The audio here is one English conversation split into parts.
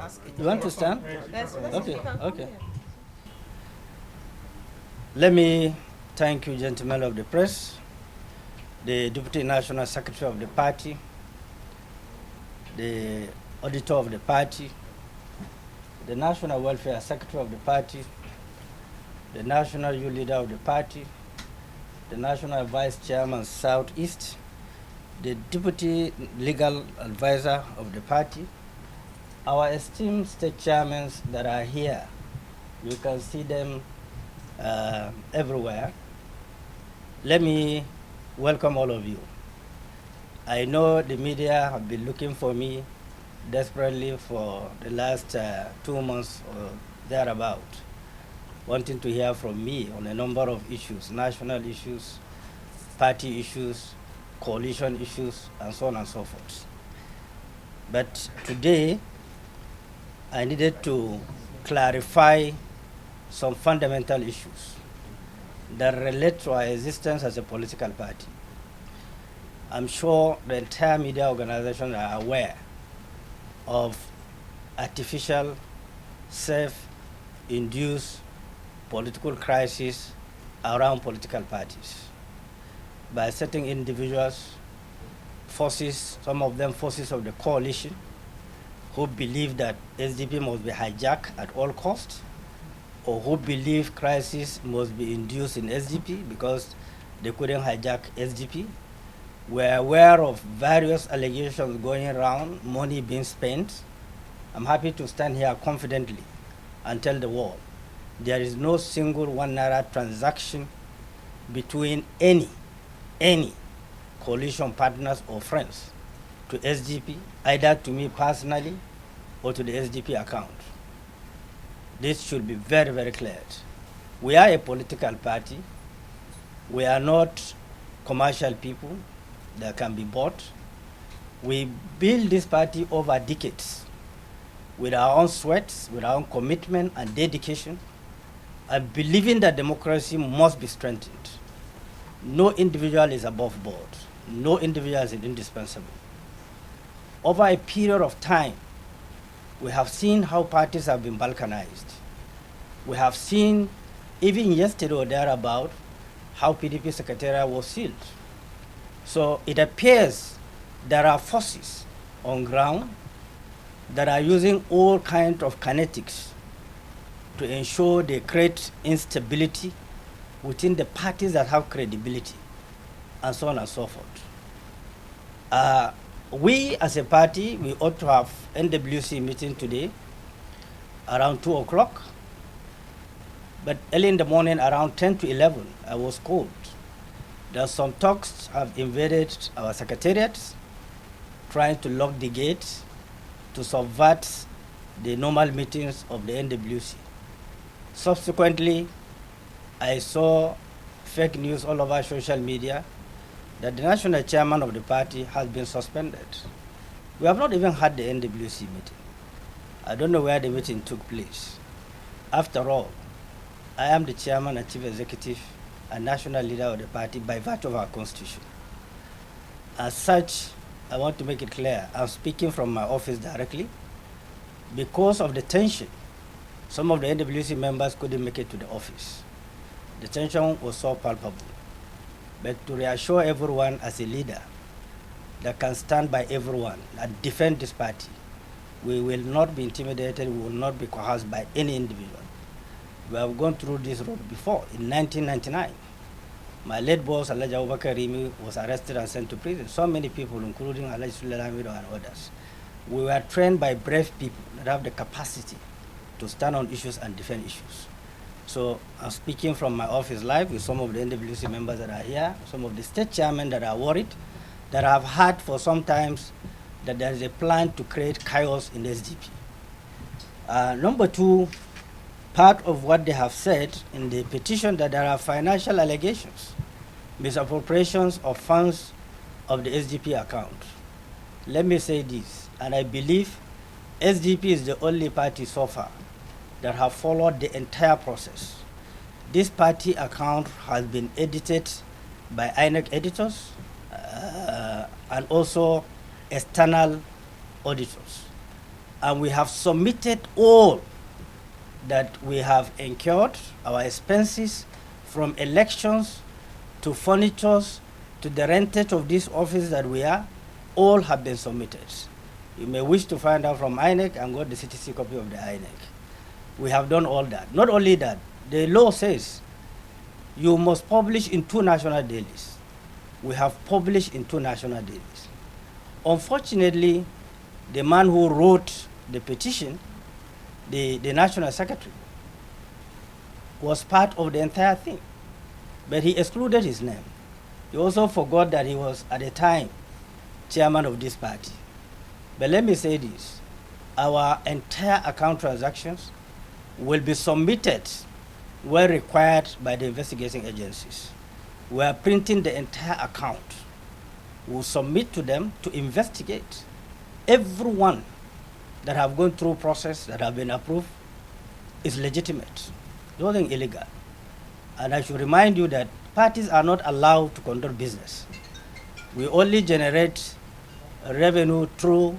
You want to stand? Let's Okay, okay. Let me thank you, gentlemen of the press, the Deputy National Secretary of the party, the auditor of the party, the National Welfare Secretary of the party, the National Youth Leader of the party, the National Vice Chairman Southeast, the Deputy Legal Advisor of the party, our esteemed state chairmen that are here. You can see them everywhere. Let me welcome all of you. I know the media have been looking for me desperately for the last 2 months or thereabout, wanting to hear from me on a number of issues, national issues, party issues, coalition issues, and so on and so forth. But today, I needed to clarify some fundamental issues that relate to our existence as a political party. I'm sure the entire media organizations are aware of artificial, self-induced political crisis around political parties by certain individuals, forces, some of them forces of the coalition, who believe that SDP must be hijacked at all costs, or who believe crisis must be induced in SDP because they couldn't hijack SDP. We're aware of various allegations going around, money being spent. I'm happy to stand here confidently and tell the world there is no single Naira transaction between any coalition partners or friends to SDP, either to me personally or to the SDP account. This should be very, very clear. We are a political party. We are not commercial people that can be bought. We built this party over decades with our own sweat, with our own commitment and dedication, and believing that democracy must be strengthened. No individual is above board. No individual is indispensable. Over a period of time, we have seen how parties have been balkanized. We have seen, even yesterday or thereabout, how PDP secretariat was sealed. So it appears there are forces on ground that are using all kinds of kinetics to ensure they create instability within the parties that have credibility, and so on and so forth. We as a party, we ought to have NWC meeting today around 2 o'clock. But early in the morning, around 10 to 11, I was called. There are some talks have invaded our secretariats, trying to lock the gates, to subvert the normal meetings of the NWC. Subsequently, I saw fake news all over social media that the national chairman of the party has been suspended. We have not even had the NWC meeting. I don't know where the meeting took place. After all, I am the chairman and chief executive and national leader of the party by virtue of our constitution. As such, I want to make it clear, I'm speaking from my office directly. Because of the tension, some of the NWC members couldn't make it to the office. The tension was so palpable. But to reassure everyone as a leader that can stand by everyone and defend this party, we will not be intimidated, we will not be coerced by any individual. We have gone through this road before. In 1999, my late boss, Alhaji Abubakar Rimi, was arrested and sent to prison. So many people, including Alhaji Sulaiman and others. We were trained by brave people that have the capacity to stand on issues and defend issues. So I'm speaking from my office live with some of the NWC members that are here, some of the state chairmen that are worried, that have heard for some times that there is a plan to create chaos in SDP. Number two, part of what they have said in the petition that there are financial allegations, misappropriations of funds of the SDP account. Let me say this, and I believe SDP is the only party so far that have followed the entire process. This party account has been edited by INEC editors and also external auditors. And we have submitted all that we have incurred, our expenses, from elections to furnitures to the rentage of this office that we are, all have been submitted. You may wish to find out from INEC and got the CTC copy of the INEC. We have done all that. Not only that, the law says you must publish in 2 national dailies. We have published in 2 national dailies. Unfortunately, the man who wrote the petition, the national secretary, was part of the entire thing, but he excluded his name. He also forgot that he was, at the time, chairman of this party. But let me say this, our entire account transactions will be submitted where required by the investigating agencies. We are printing the entire account. We'll submit to them to investigate. Everyone that have gone through process that have been approved is legitimate, nothing illegal. And I should remind you that parties are not allowed to conduct business. We only generate revenue through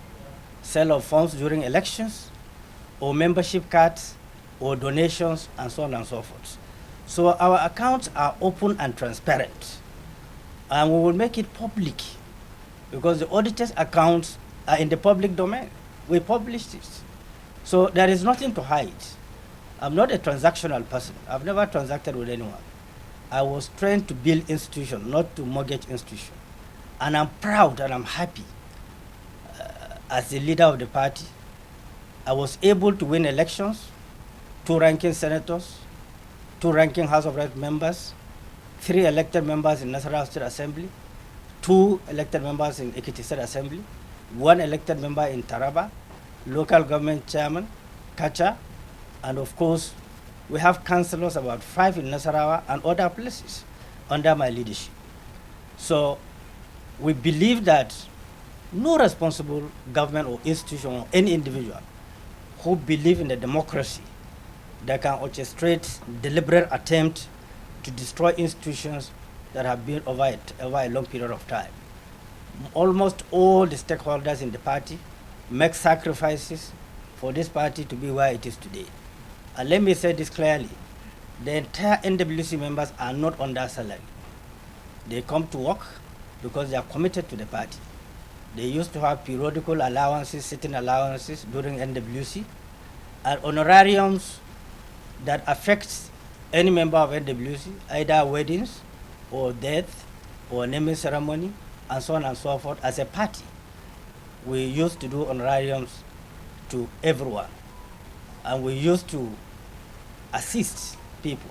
sale of funds during elections, or membership cards, or donations, and so on and so forth. So our accounts are open and transparent, and we will make it public because the auditor's accounts are in the public domain. We publish this. So there is nothing to hide. I'm not a transactional person. I've never transacted with anyone. I was trained to build institutions, not to mortgage institutions. And I'm proud and I'm happy as the leader of the party. I was able to win elections, 2 ranking senators, 2 ranking House of Reps members, 3 elected members in National State Assembly, 2 elected members in Ekiti State Assembly, 1 elected member in Taraba, local government chairman, Kacha, and of course, we have councillors, about 5 in Nasarawa and other places under my leadership. So we believe that no responsible government or institution or any individual who believe in the democracy that can orchestrate deliberate attempt to destroy institutions that have been over a long period of time. Almost all the stakeholders in the party make sacrifices for this party to be where it is today. And let me say this clearly, the entire NWC members are not under salary. They come to work because they are committed to the party. They used to have periodical allowances, sitting allowances during NWC, and honorariums that affects any member of NWC, either weddings or death or naming ceremony, and so on and so forth. As a party, we used to do honorariums to everyone, and we used to assist people.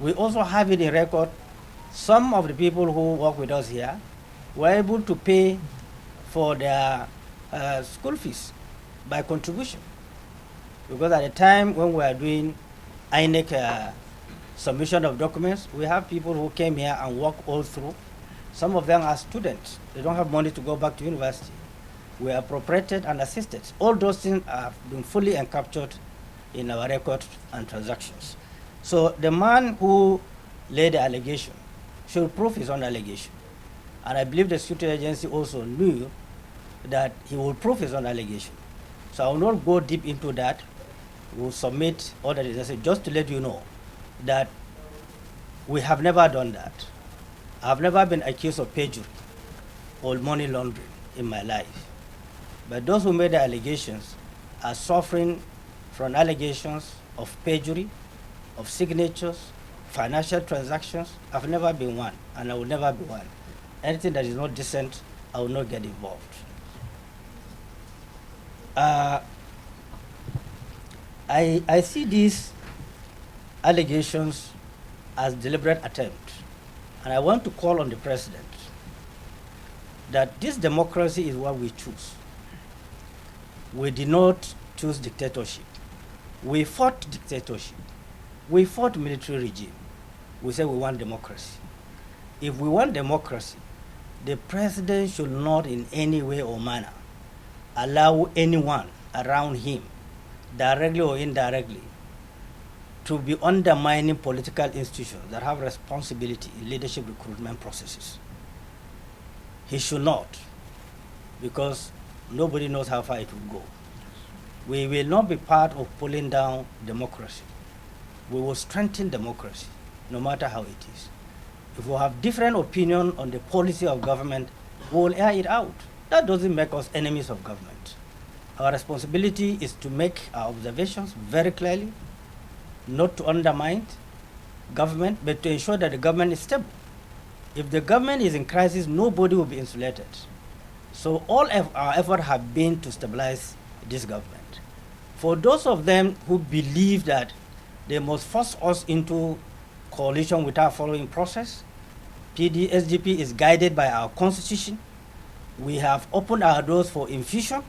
We also have it in record, some of the people who work with us here were able to pay for their school fees by contribution. Because at the time when we were doing INEC submission of documents, we have people who came here and worked all through. Some of them are students. They don't have money to go back to university. We are appropriated and assisted. All those things have been fully encaptured in our records and transactions. So the man who laid the allegation should prove his own allegation. And I believe the security agency also knew that he will prove his own allegation. So I will not go deep into that. We'll submit all that is necessary, just to let you know that we have never done that. I've never been accused of perjury or money laundering in my life. But those who made the allegations are suffering from allegations of perjury, of signatures, financial transactions. I've never been one, and I will never be one. Anything that is not decent, I will not get involved. I see these allegations as deliberate attempt, and I want to call on the president that this democracy is what we choose. We did not choose dictatorship. We fought dictatorship. We fought military regime. We said we want democracy. If we want democracy, the president should not in any way or manner allow anyone around him, directly or indirectly, to be undermining political institutions that have responsibility in leadership recruitment processes. He should not, because nobody knows how far it will go. We will not be part of pulling down democracy. We will strengthen democracy, no matter how it is. If we have different opinion on the policy of government, we will air it out. That doesn't make us enemies of government. Our responsibility is to make our observations very clearly, not to undermine government, but to ensure that the government is stable. If the government is in crisis, nobody will be insulated. So all of our efforts have been to stabilize this government. For those of them who believe that they must force us into coalition without following process, SDP is guided by our constitution. We have opened our doors for infusion,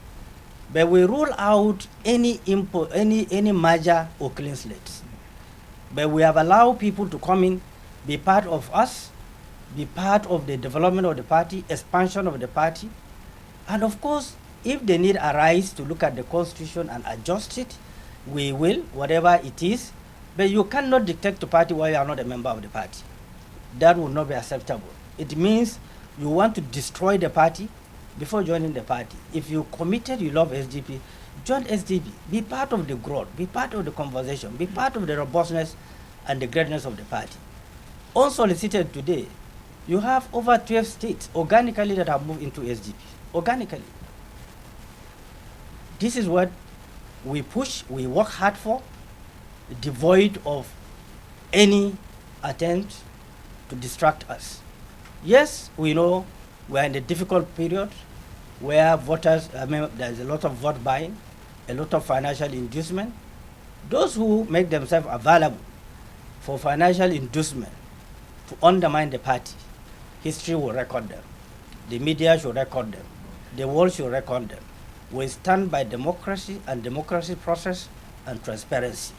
but we rule out any merger or clean slates. But we have allowed people to come in, be part of us, be part of the development of the party, expansion of the party. And of course, if the need arises to look at the constitution and adjust it, we will, whatever it is. But you cannot dictate to party while you are not a member of the party. That would not be acceptable. It means you want to destroy the party before joining the party. If you committed, you love SDP, join SDP. Be part of the growth, be part of the conversation, be part of the robustness and the greatness of the party. Unsolicited today, you have over 12 states organically that have moved into SDP, organically. This is what we push, we work hard for, devoid of any attempt to distract us. Yes, we know we're in a difficult period where voters, there's a lot of vote buying, a lot of financial inducement. Those who make themselves available for financial inducement to undermine the party, history will record them. The media should record them. The world should record them. We stand by democracy and democracy process and transparency.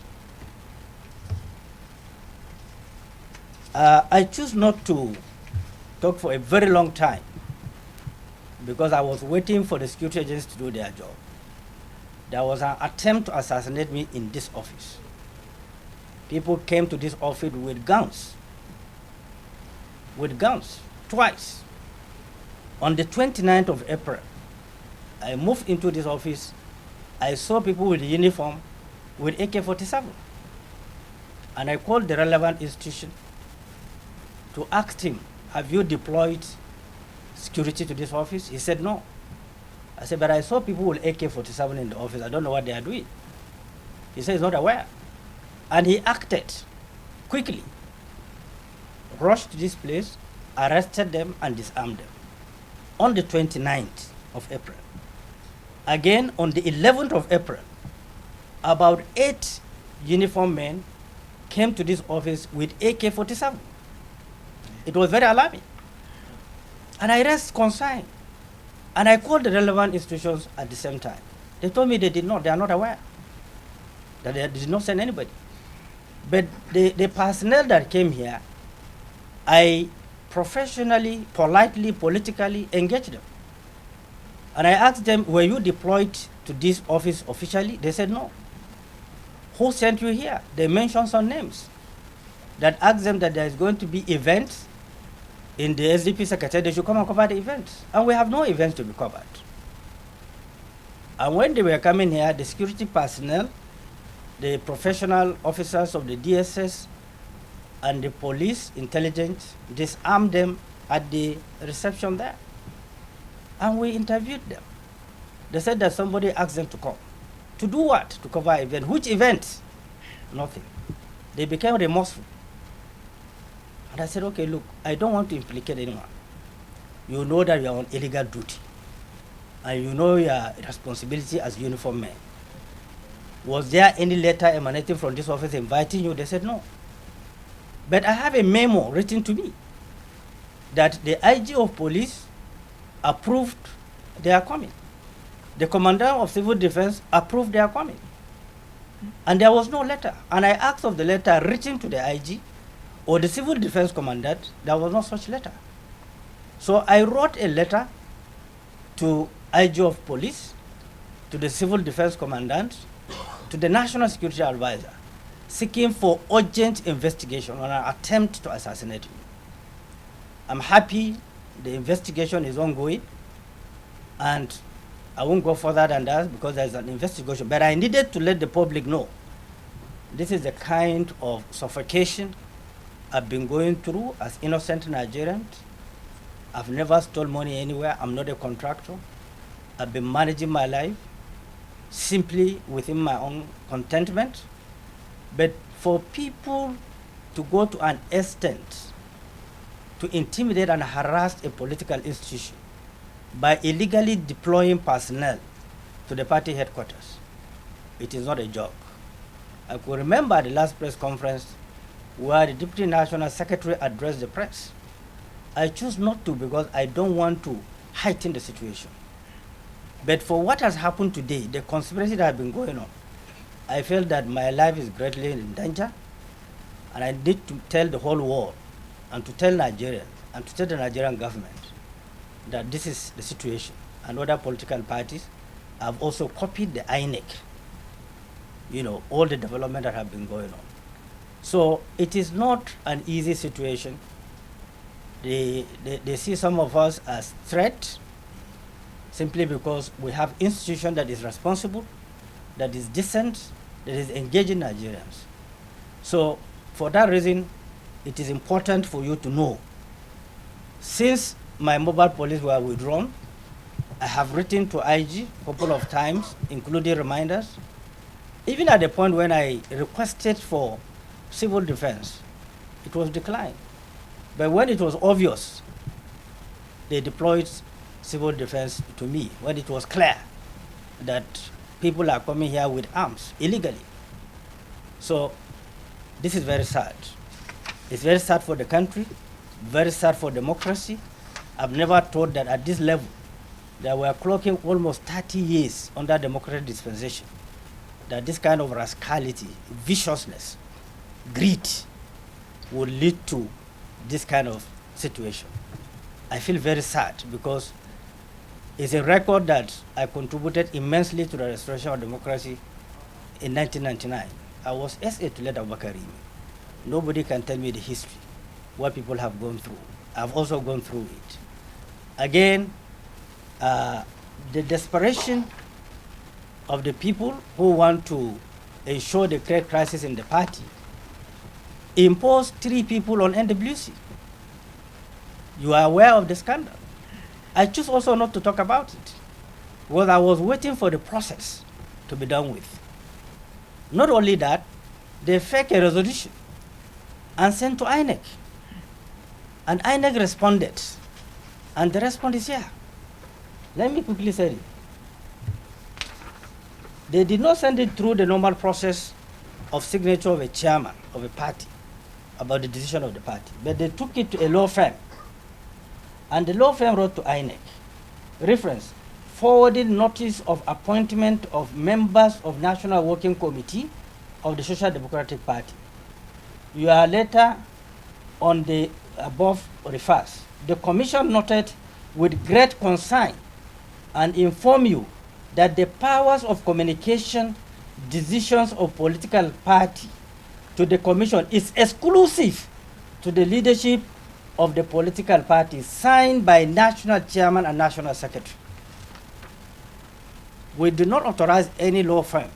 I choose not to talk for a very long time because I was waiting for the security agents to do their job. There was an attempt to assassinate me in this office. People came to this office with guns, twice. On the 29th of April, I moved into this office. I saw people with uniform with AK-47. And I called the relevant institution to ask him, have you deployed security to this office? He said no. I said, but I saw people with AK-47 in the office. I don't know what they are doing. He said he's not aware. And he acted quickly, rushed to this place, arrested them and disarmed them on the 29th of April. Again, on the 11th of April, about 8 uniformed men came to this office with AK-47. It was very alarming. And I raised concern. And I called the relevant institutions at the same time. They told me they are not aware, that they did not send anybody. But the personnel that came here, I professionally, politely, politically engaged them. And I asked them, were you deployed to this office officially? They said no. Who sent you here? They mentioned some names that asked them that there is going to be events in the SDP secretary. They should come and cover the events. And we have no events to be covered. And when they were coming here, the security personnel, the professional officers of the DSS and the police intelligence disarmed them at the reception there. And we interviewed them. They said that somebody asked them to come. To do what? To cover an event. Which event? Nothing. They became remorseful. And I said, okay, look, I don't want to implicate anyone. You know that you are on illegal duty. And you know your responsibility as uniformed men. Was there any letter emanating from this office inviting you? They said no. But I have a memo written to me that the IG of police approved their coming. The commandant of civil defense approved their coming. And there was no letter. And I asked of the letter written to the IG or the civil defense commandant, there was no such letter. So I wrote a letter to IG of police, to the civil defense commandant, to the national security advisor, seeking for urgent investigation on an attempt to assassinate me. I'm happy the investigation is ongoing, and I won't go further than that because there's an investigation. But I needed to let the public know this is the kind of suffocation I've been going through as innocent Nigerians. I've never stole money anywhere. I'm not a contractor. I've been managing my life simply within my own contentment. But for people to go to an extent to intimidate and harass a political institution by illegally deploying personnel to the party headquarters, it is not a joke. I could remember the last press conference where the Deputy National Secretary addressed the press. I choose not to because I don't want to heighten the situation. But for what has happened today, the conspiracy that has been going on, I felt that my life is greatly in danger, and I need to tell the whole world and to tell Nigerians and to tell the Nigerian government that this is the situation. And other political parties have also copied the INEC, all the development that have been going on. So it is not an easy situation. They see some of us as threat simply because we have institution that is responsible, that is decent, that is engaging Nigerians. So for that reason, it is important for you to know, since my mobile police were withdrawn, I have written to IG a couple of times, including reminders. Even at the point when I requested for civil defense, it was declined. But when it was obvious, they deployed civil defense to me, when it was clear that people are coming here with arms illegally. So this is very sad. It's very sad for the country, very sad for democracy. I've never thought that at this level, that we are clocking almost 30 years under democratic dispensation, that this kind of rascality, viciousness, greed would lead to this kind of situation. I feel very sad because it's a record that I contributed immensely to the restoration of democracy in 1999. I was SA to Led Abubakar. Nobody can tell me the history, what people have gone through. I've also gone through it. Again, the desperation of the people who want to ensure the great crisis in the party imposed 3 people on NWC. You are aware of the scandal. I choose also not to talk about it because I was waiting for the process to be done with. Not only that, they fake a resolution and sent to INEC. And INEC responded. And the response is here. Let me quickly say it. They did not send it through the normal process of signature of a chairman of a party about the decision of the party, but they took it to a law firm. And the law firm wrote to INEC, reference, forwarded notice of appointment of members of National Working Committee of the Social Democratic Party. Your letter on the above refers. The commission noted with great concern and inform you that the powers of communication decisions of political party to the commission is exclusive to the leadership of the political party, signed by national chairman and national secretary. We do not authorize any law firm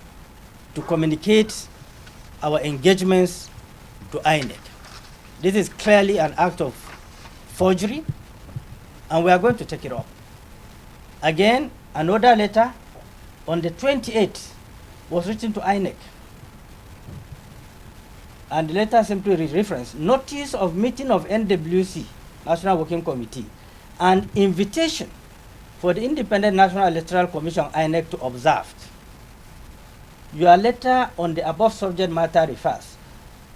to communicate our engagements to INEC. This is clearly an act of forgery, and we are going to take it up. Again, another letter on the 28th was written to INEC. And the letter simply referenced notice of meeting of NWC, National Working Committee, and invitation for the Independent National Electoral Commission, INEC, to observe. Your letter on the above subject matter refers.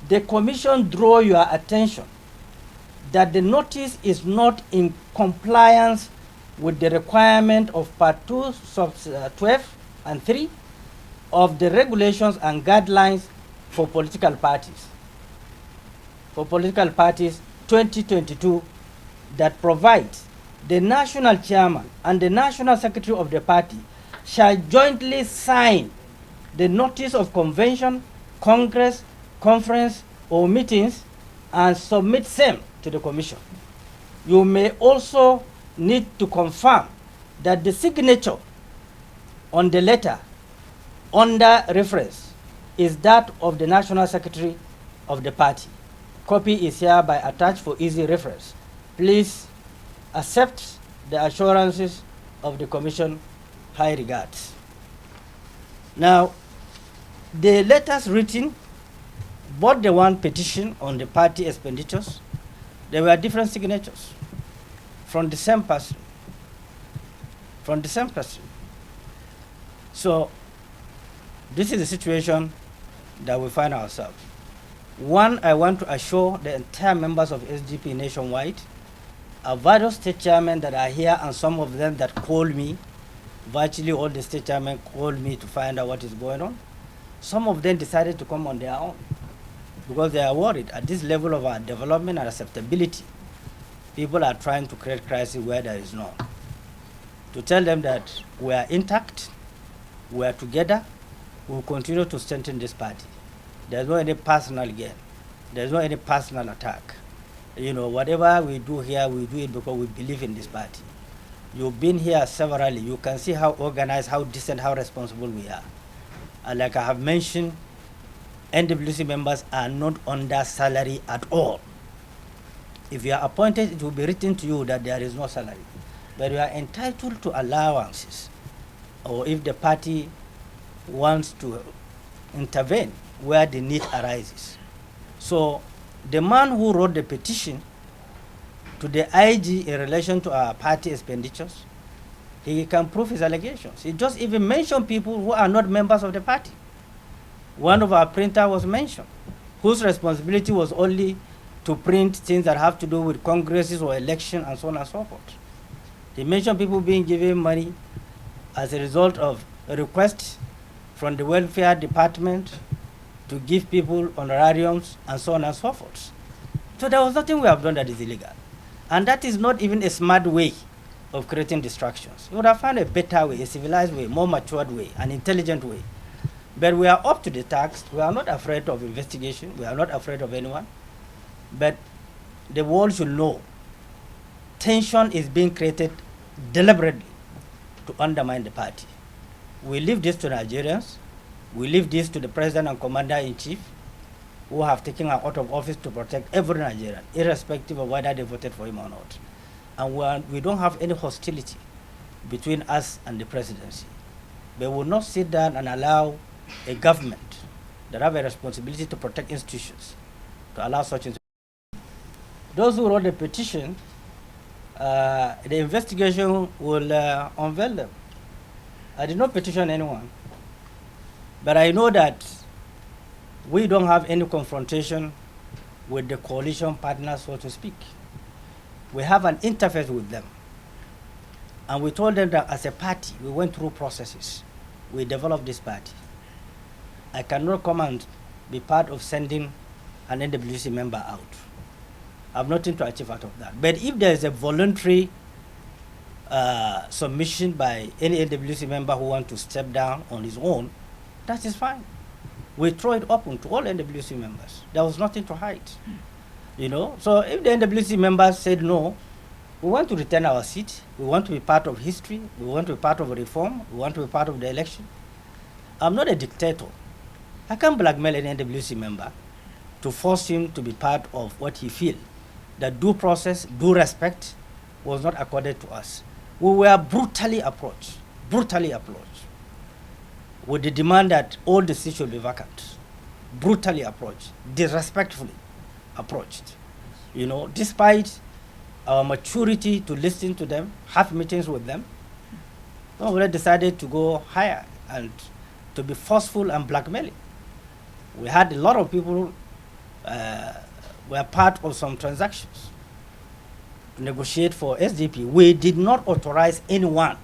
The commission draw your attention that the notice is not in compliance with the requirement of Part 2, sub 12 and 3 of the regulations and guidelines for political parties. For political parties 2022 that provides the national chairman and the national secretary of the party shall jointly sign the notice of convention, congress, conference, or meetings and submit same to the commission. You may also need to confirm that the signature on the letter under reference is that of the National Secretary of the party. Copy is hereby attached for easy reference. Please accept the assurances of the Commission. High regards. Now, the letters written, both the one petition on the party expenditures, there were different signatures from the same person. From the same person. So, this is the situation that we find ourselves. One, I want to assure the entire members of SDP nationwide, various state chairmen that are here and some of them that call me, virtually all the state chairmen called me to find out what is going on. Some of them decided to come on their own because they are worried at this level of our development and acceptability. People are trying to create crisis where there is none. To tell them that we are intact, we are together, we will continue to strengthen this party. There's no any personal gain. There's no any personal attack. You know, whatever we do here, we do it because we believe in this party. You've been here severally. You can see how organized, how decent, how responsible we are. And like I have mentioned, NWC members are not under salary at all. If you are appointed, it will be written to you that there is no salary. But you are entitled to allowances, or if the party wants to intervene where the need arises. So the man who wrote the petition to the IG in relation to our party expenditures, he can prove his allegations. He just even mentioned people who are not members of the party. One of our printers was mentioned, whose responsibility was only to print things that have to do with congresses or election and so on and so forth. He mentioned people being given money as a result of a request from the welfare department to give people honorariums and so on and so forth. So there was nothing we have done that is illegal. And that is not even a smart way of creating distractions. You would have found a better way, a civilized way, more matured way, an intelligent way. But we are up to the task. We are not afraid of investigation. We are not afraid of anyone. But the world should know tension is being created deliberately to undermine the party. We leave this to Nigerians. We leave this to the President and Commander-in-Chief, who have taken our out of office to protect every Nigerian, irrespective of whether they voted for him or not. And we don't have any hostility between us and the presidency. But we will not sit down and allow a government that have a responsibility to protect institutions to allow such institutions. Those who wrote the petition, the investigation will unveil them. I did not petition anyone, but I know that we don't have any confrontation with the coalition partners, so to speak. We have an interface with them. And we told them that as a party, we went through processes. We developed this party. I cannot come and be part of sending an NWC member out. I have nothing to achieve out of that. But if there is a voluntary submission by any NWC member who wants to step down on his own, that is fine. We throw it open to all NWC members. There was nothing to hide. You know, so if the NWC members said no, we want to retain our seat, we want to be part of history, we want to be part of a reform, we want to be part of the election. I'm not a dictator. I can't blackmail an NWC member to force him to be part of what he feels. That due process, due respect was not accorded to us. We were brutally approached with the demand that all the seats should be vacant. Brutally approached, disrespectfully approached. You know, despite our maturity to listen to them, have meetings with them, we decided to go higher and to be forceful and blackmailing. We had a lot of people were part of some transactions to negotiate for SDP. We did not authorize anyone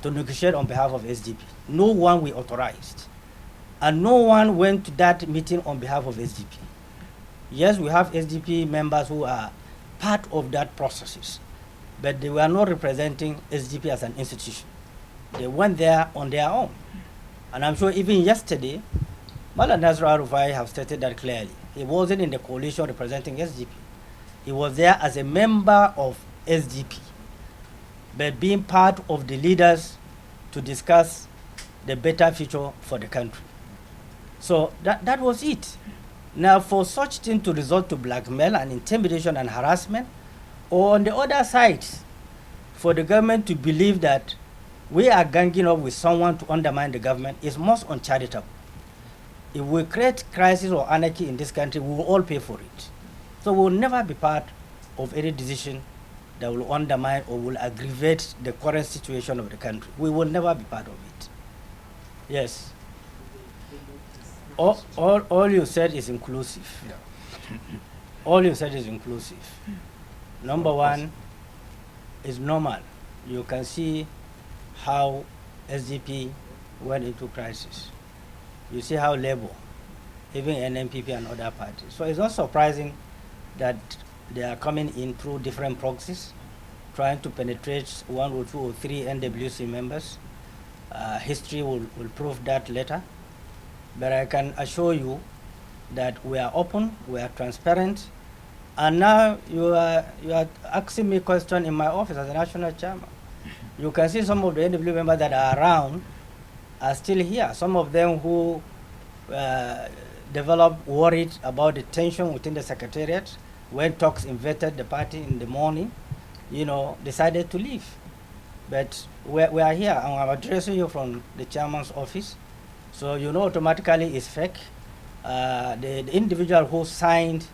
to negotiate on behalf of SDP. No one we authorized. And no one went to that meeting on behalf of SDP. Yes, we have SDP members who are part of that processes, but they were not representing SDP as an institution. They went there on their own. And I'm sure even yesterday, Malam Nasir El-Rufai have stated that clearly. He wasn't in the coalition representing SDP. He was there as a member of SDP, but being part of the leaders to to discuss the better future for the country. So that was it. Now, for such thing to result to blackmail and intimidation and harassment, or on the other side, for the government to believe that we are ganging up with someone to undermine the government is most uncharitable. If we create crisis or anarchy in this country, we will all pay for it. So we will never be part of any decision that will undermine or will aggravate the current situation of the country. We will never be part of it. Yes. All you said is inclusive. Yeah. All you said is inclusive. Number one is normal. You can see how SDP went into crisis. You see how Labour, even NNPP and other parties. So it's not surprising that they are coming in through different proxies, trying to penetrate 1 or 2 or 3 NWC members. History will prove that later. But I can assure you that we are open, we are transparent, and now you are asking me a question in my office as a national chairman. You can see some of the NW members that are around are still here. Some of them who developed worried about the tension within the secretariat when talks invaded the party in the morning, decided to leave. But we are here, and I'm addressing you from the chairman's office. So automatically it's fake. The individual who signed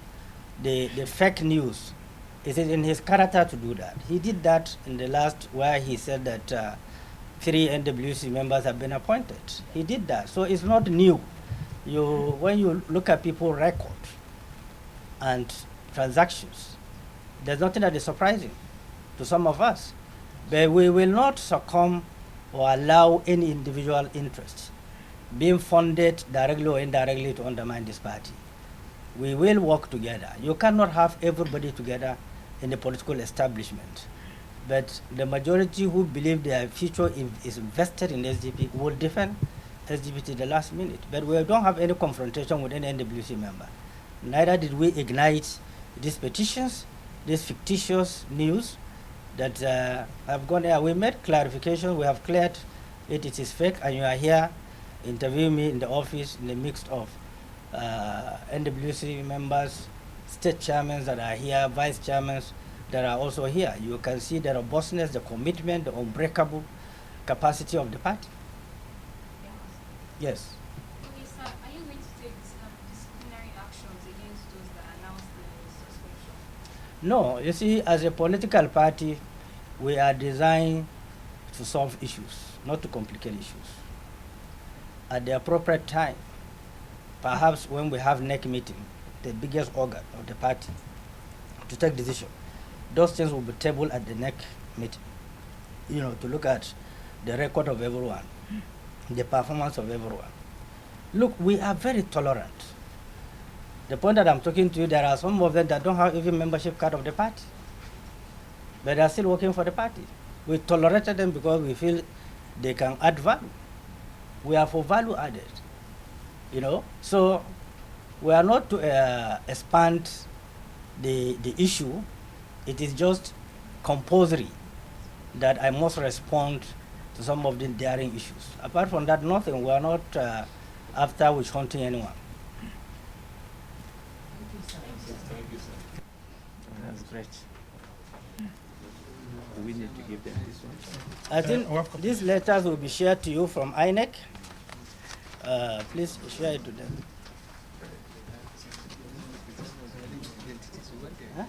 the fake news, is it in his character to do that? He did that in the last where he said that 3 NWC members have been appointed. He did that, so it's not new. When you look at people's record and transactions, there's nothing that is surprising to some of us. But we will not succumb or allow any individual interest being funded directly or indirectly to undermine this party. We will work together. You cannot have everybody together in the political establishment. But the majority who believe their future is invested in SDP will defend SDP to the last minute. But we don't have any confrontation with any NWC member. Neither did we ignite these petitions, these fictitious news that have gone there. We made clarification. We have cleared it. It is fake, and you are here interviewing me in the office in the midst of NWC members, state chairmen that are here, vice chairmen that are also here. You can see the robustness, the commitment, the unbreakable capacity of the party. Yes. Okay, sir, are you going to take disciplinary actions against those that announced the suspension? No, you see, as a political party, we are designed to solve issues, not to complicate issues. At the appropriate time, perhaps when we have next meeting, the biggest organ of the party, to take decision, those things will be tabled at the next meeting, to look at the record of everyone, the performance of everyone. Look, we are very tolerant. The point that I'm talking to you, there are some of them that don't have even membership card of the party, but they are still working for the party. We tolerated them because we feel they can add value. We are for value added, So we are not to expand the issue. It is just compulsory that I must respond to some of the daring issues. Apart from that, nothing. We are not after witch hunting anyone. Thank you, sir. That's great. We need to give them this one. I think these letters will be shared to you from INEC. Please share it to them. Huh?